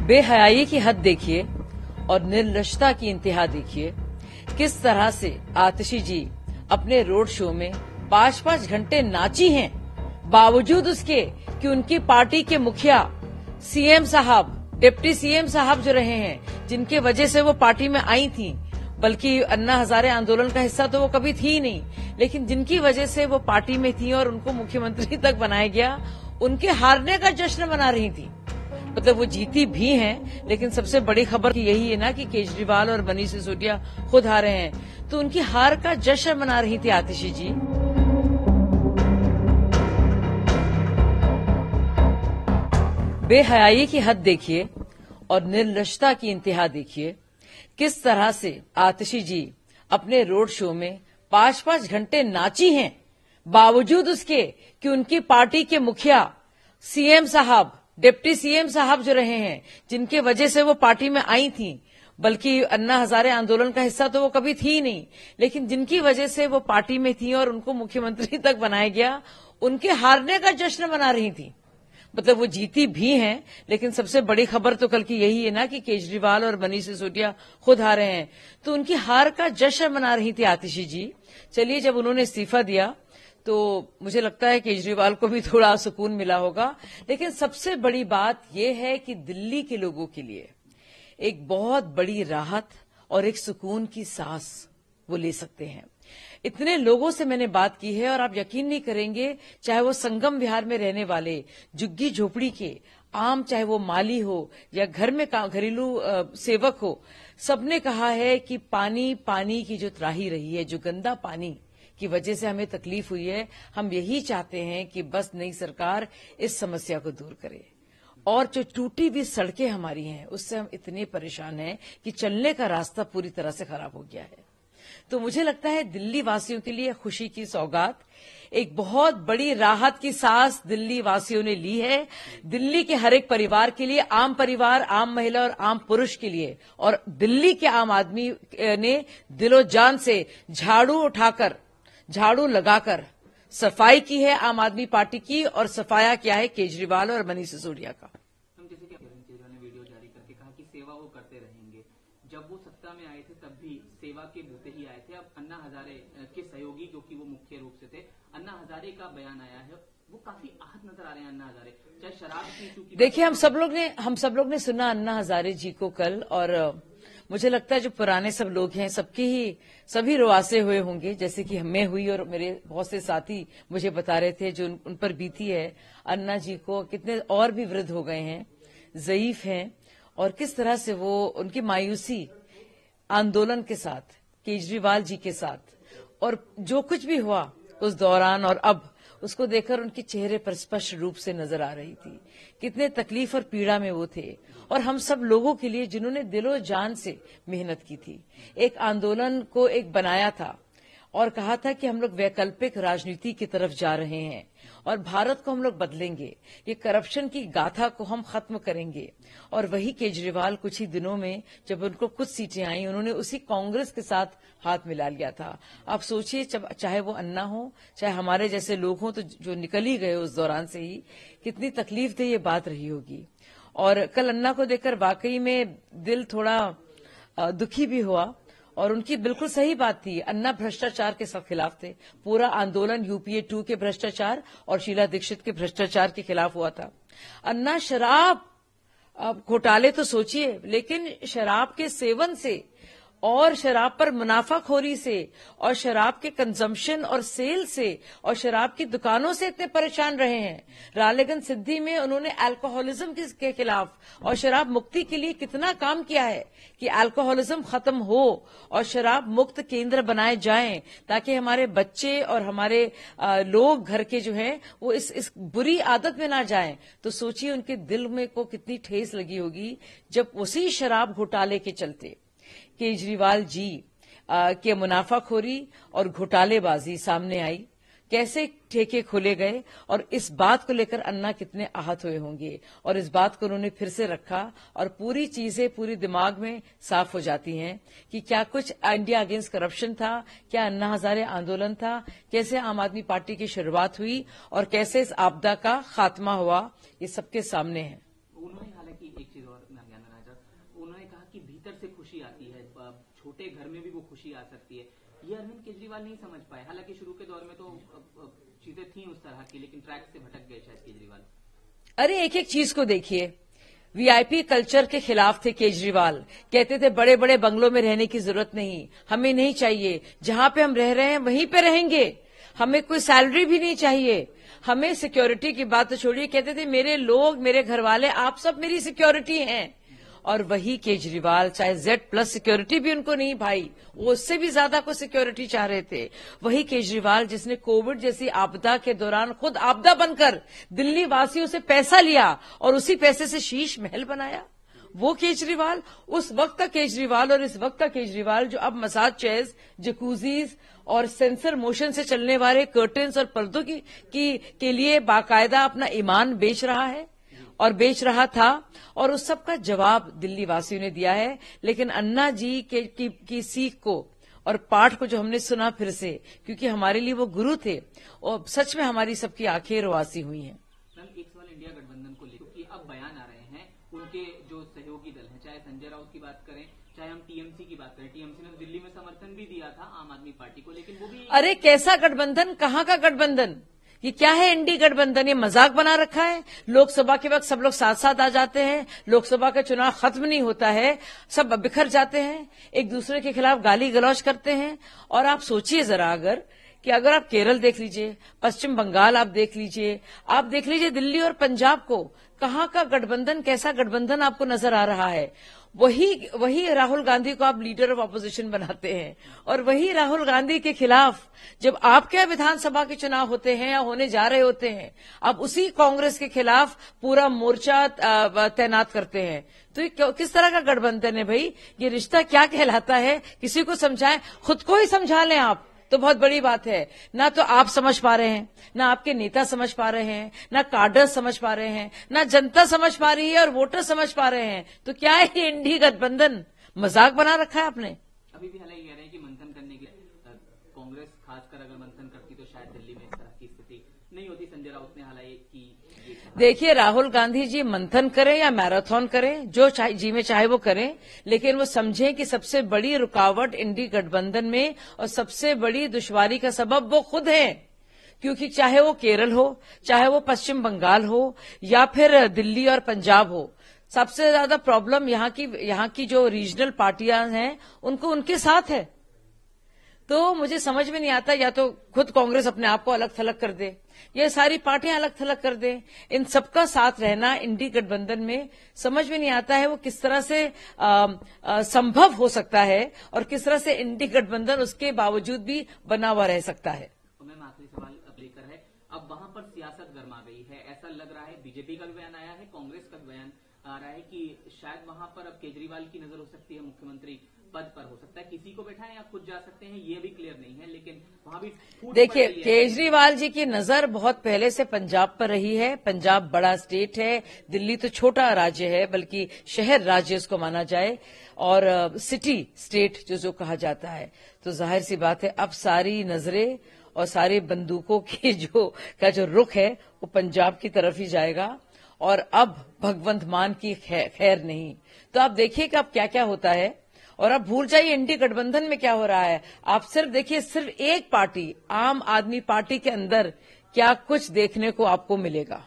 बेहयाई की हद देखिए और निर्लज्जता की इंतहा देखिए। किस तरह से आतिशी जी अपने रोड शो में 5-5 घंटे नाची हैं, बावजूद उसके कि उनकी पार्टी के मुखिया सीएम साहब, डिप्टी सीएम साहब जो रहे हैं, जिनके वजह से वो पार्टी में आई थी, बल्कि अन्ना हजारे आंदोलन का हिस्सा तो वो कभी थी ही नहीं, लेकिन जिनकी वजह से वो पार्टी में थी और उनको मुख्यमंत्री तक बनाया गया, उनके हारने का जश्न मना रही थी। मतलब वो जीती भी हैं, लेकिन सबसे बड़ी खबर यही है ना कि केजरीवाल और मनीष सिसोदिया खुद हारे हैं, तो उनकी हार का जश्न मना रही थी आतिशी जी। बेहयाई की हद देखिए और निर्लज्जता की इंतहा देखिए। किस तरह से आतिशी जी अपने रोड शो में 5-5 घंटे नाची हैं, बावजूद उसके कि उनकी पार्टी के मुखिया सीएम साहब, डिप्टी सीएम साहब जो रहे हैं, जिनके वजह से वो पार्टी में आई थी, बल्कि अन्ना हजारे आंदोलन का हिस्सा तो वो कभी थी ही नहीं, लेकिन जिनकी वजह से वो पार्टी में थी और उनको मुख्यमंत्री तक बनाया गया, उनके हारने का जश्न मना रही थी। मतलब वो जीती भी हैं, लेकिन सबसे बड़ी खबर तो कल की यही है ना कि केजरीवाल और मनीष सिसोदिया खुद हारे हैं, तो उनकी हार का जश्न मना रही थी आतिशी जी। चलिए, जब उन्होंने इस्तीफा दिया तो मुझे लगता है केजरीवाल को भी थोड़ा सुकून मिला होगा, लेकिन सबसे बड़ी बात यह है कि दिल्ली के लोगों के लिए एक बहुत बड़ी राहत और एक सुकून की सांस वो ले सकते हैं। इतने लोगों से मैंने बात की है और आप यकीन नहीं करेंगे, चाहे वो संगम विहार में रहने वाले झुग्गी झोपड़ी के आम, चाहे वो माली हो या घर में घरेलू सेवक हो, सबने कहा है कि पानी की जो त्राही रही है, जो गंदा पानी की वजह से हमें तकलीफ हुई है, हम यही चाहते हैं कि बस नई सरकार इस समस्या को दूर करे। और जो टूटी हुई सड़कें हमारी हैं, उससे हम इतने परेशान हैं कि चलने का रास्ता पूरी तरह से खराब हो गया है। तो मुझे लगता है दिल्ली वासियों के लिए खुशी की सौगात, एक बहुत बड़ी राहत की सांस दिल्ली वासियों ने ली है। दिल्ली के हर एक परिवार के लिए, आम परिवार, आम महिला और आम पुरुष के लिए, और दिल्ली के आम आदमी ने दिलो जान से झाड़ू लगाकर सफाई की है आम आदमी पार्टी की, और सफाया किया है केजरीवाल और मनीष सिसोदिया का। जैसे कि केजरीवाल ने वीडियो जारी करके कहा कि सेवा वो करते रहेंगे। जब वो सत्ता में आए थे तब भी सेवा के बूते ही आए थे। अब अन्ना हजारे के सहयोगी, जो कि वो मुख्य रूप से थे, अन्ना हजारे का बयान आया है, वो काफी आहत नजर आ रहे हैं अन्ना हजारे, चाहे शराब की इशू की। देखिए, हम सब लोग ने सुना अन्ना हजारे जी को कल, और मुझे लगता है जो पुराने सब लोग हैं, सभी रुआसे हुए होंगे, जैसे कि हमें हुई, और मेरे बहुत से साथी मुझे बता रहे थे जो उन पर बीती है। अन्ना जी को कितने और भी वृद्ध हो गए हैं, ज़ईफ हैं, और किस तरह से वो उनकी मायूसी आंदोलन के साथ, केजरीवाल जी के साथ, और जो कुछ भी हुआ उस दौरान और अब, उसको देखकर उनके चेहरे पर स्पष्ट रूप से नजर आ रही थी कितने तकलीफ और पीड़ा में वो थे। और हम सब लोगों के लिए जिन्होंने दिलो जान से मेहनत की थी, एक आंदोलन को एक बनाया था और कहा था कि हम लोग वैकल्पिक राजनीति की तरफ जा रहे हैं और भारत को हम लोग बदलेंगे, ये करप्शन की गाथा को हम खत्म करेंगे। और वही केजरीवाल कुछ ही दिनों में, जब उनको कुछ सीटें आई, उन्होंने उसी कांग्रेस के साथ हाथ मिला लिया था। आप सोचिए, चाहे वो अन्ना हो, चाहे हमारे जैसे लोग हों, तो जो निकल ही गए उस दौरान से ही, कितनी तकलीफ दे ये बात रही होगी। और कल अन्ना को देखकर वाकई में दिल थोड़ा दुखी भी हुआ, और उनकी बिल्कुल सही बात थी। अन्ना भ्रष्टाचार के सब खिलाफ थे। पूरा आंदोलन यूपीए 2 के भ्रष्टाचार और शीला दीक्षित के भ्रष्टाचार के खिलाफ हुआ था। अन्ना शराब घोटाले तो सोचिए, लेकिन शराब के सेवन से और शराब पर मुनाफाखोरी से और शराब के कंजम्पशन और सेल से और शराब की दुकानों से इतने परेशान रहे हैं। रालेगंज सिद्धि में उन्होंने अल्कोहलिज्म के खिलाफ और शराब मुक्ति के लिए कितना काम किया है कि अल्कोहलिज्म खत्म हो और शराब मुक्त केंद्र बनाए जाएं, ताकि हमारे बच्चे और हमारे लोग घर के जो हैं वो इस बुरी आदत में ना जाएं। तो सोचिए उनके दिल में को कितनी ठेस लगी होगी जब उसी शराब घोटाले के चलते केजरीवाल जी के मुनाफाखोरी और घोटालेबाजी सामने आई, कैसे ठेके खोले गए, और इस बात को लेकर अन्ना कितने आहत हुए होंगे। और इस बात को उन्होंने फिर से रखा और पूरी चीजें पूरी दिमाग में साफ हो जाती हैं कि क्या कुछ इंडिया अगेंस्ट करप्शन था, क्या अन्ना हजारे आंदोलन था, कैसे आम आदमी पार्टी की शुरुआत हुई और कैसे इस आपदा का खात्मा हुआ, ये सबके सामने है। उन्होंने हालांकि एक चीज और छोटे घर में भी वो खुशी आ सकती है। ये अरविंद केजरीवाल नहीं समझ पाए। हालांकि शुरू के दौर में तो चीजें थी उस तरह की, लेकिन ट्रैक से भटक गए शायद केजरीवाल। अरे एक एक चीज को देखिए, वीआईपी कल्चर के खिलाफ थे केजरीवाल। कहते थे बड़े बड़े बंगलों में रहने की जरूरत नहीं, हमें नहीं चाहिए, जहां पे हम रह रहे हैं वहीं पे रहेंगे, हमें कोई सैलरी भी नहीं चाहिए, हमें सिक्योरिटी की बात तो छोड़िए। कहते थे मेरे लोग, मेरे घर वाले, आप सब मेरी सिक्योरिटी हैं। और वही केजरीवाल, चाहे Z+ सिक्योरिटी भी उनको नहीं भाई, वो उससे भी ज्यादा को सिक्योरिटी चाह रहे थे। वही केजरीवाल जिसने कोविड जैसी आपदा के दौरान खुद आपदा बनकर दिल्ली वासियों से पैसा लिया और उसी पैसे से शीश महल बनाया। वो केजरीवाल, उस वक्त का केजरीवाल और इस वक्त का केजरीवाल जो अब मसाज चेयर्स, जकूजीज और सेंसर मोशन से चलने वाले कर्टन्स और पर्दों के लिए बाकायदा अपना ईमान बेच रहा है और बेच रहा था। और उस सब का जवाब दिल्ली वासियों ने दिया है। लेकिन अन्ना जी की सीख को और पाठ को जो हमने सुना फिर से, क्योंकि हमारे लिए वो गुरु थे और सच में हमारी सबकी आंखें रोआसी हुई हैं। मैम एक सवाल इंडिया गठबंधन को लेकर, क्योंकि अब बयान आ रहे हैं उनके जो सहयोगी दल हैं, चाहे संजय राउत की बात करें, चाहे हम टीएमसी की बात करें। टीएमसी ने दिल्ली में समर्थन भी दिया था आम आदमी पार्टी को, लेकिन वो भी अरे कैसा गठबंधन, कहाँ का गठबंधन, ये क्या है इंडी गठबंधन? ये मजाक बना रखा है। लोकसभा के वक्त सब लोग साथ साथ आ जाते हैं, लोकसभा का चुनाव खत्म नहीं होता है, सब बिखर जाते हैं, एक दूसरे के खिलाफ गाली गलौज करते हैं। और आप सोचिए जरा, अगर आप केरल देख लीजिए, पश्चिम बंगाल आप देख लीजिए दिल्ली और पंजाब को, कहाँ का गठबंधन, कैसा गठबंधन आपको नजर आ रहा है? वही राहुल गांधी को आप लीडर ऑफ ऑपोजिशन बनाते हैं और वही राहुल गांधी के खिलाफ जब आपके विधानसभा के चुनाव होते हैं या होने जा रहे होते हैं, आप उसी कांग्रेस के खिलाफ पूरा मोर्चा तैनात करते हैं। तो ये किस तरह का गठबंधन है भाई? ये रिश्ता क्या कहलाता है? किसी को समझाएं, खुद को ही समझा लें आप तो बहुत बड़ी बात है। ना तो आप समझ पा रहे हैं, ना आपके नेता समझ पा रहे हैं, ना काडर समझ पा रहे हैं, ना जनता समझ पा रही है और वोटर समझ पा रहे हैं। तो क्या है ये इंडी गठबंधन? मजाक बना रखा है आपने। अभी भी हालांकि कह रहे हैं कि मंथन करने के कांग्रेस खासकर अगर मंथन करती तो शायद दिल्ली में इस तरह की स्थिति नहीं होती। संजय राउत ने हालांकि देखिए, राहुल गांधी जी मंथन करें या मैराथन करें, जो जी में चाहे वो करें, लेकिन वो समझें कि सबसे बड़ी रुकावट इंडी गठबंधन में और सबसे बड़ी दुश्वारी का सबब वो खुद हैं। क्योंकि चाहे वो केरल हो, चाहे वो पश्चिम बंगाल हो या फिर दिल्ली और पंजाब हो, सबसे ज्यादा प्रॉब्लम यहाँ की जो रीजनल पार्टियां हैं उनको उनके साथ है। तो मुझे समझ में नहीं आता, या तो खुद कांग्रेस अपने आप को अलग थलग कर दे, ये सारी पार्टियां अलग थलग कर दें। इन सबका साथ रहना इंडी गठबंधन में समझ में नहीं आता है वो किस तरह से संभव हो सकता है और किस तरह से इंडी गठबंधन उसके बावजूद भी बना हुआ रह सकता है। तो मैम आखिरी सवाल अब लेकर है, अब वहां पर सियासत गर्मा गई है, ऐसा लग रहा है। बीजेपी का भी बयान आया है, कांग्रेस का भी बयान आ रहा है कि शायद वहां पर अब केजरीवाल की नजर हो सकती है मुख्यमंत्री पद पर, हो सकता है किसी को बैठाएं या खुद जा सकते हैं, ये भी क्लियर नहीं है। लेकिन वहां भी देखिए, केजरीवाल जी की नजर बहुत पहले से पंजाब पर रही है। पंजाब बड़ा स्टेट है, दिल्ली तो छोटा राज्य है, बल्कि शहर राज्य उसको माना जाए, और सिटी स्टेट जो कहा जाता है। तो जाहिर सी बात है अब सारी नजरें और सारी बंदूकों की जो रुख है वो पंजाब की तरफ ही जाएगा। और अब भगवंत मान की खैर नहीं। तो आप देखिए कि अब क्या क्या होता है, और अब भूल जाइए इंडी गठबंधन में क्या हो रहा है। आप सिर्फ देखिए, सिर्फ एक पार्टी, आम आदमी पार्टी के अंदर क्या कुछ देखने को आपको मिलेगा।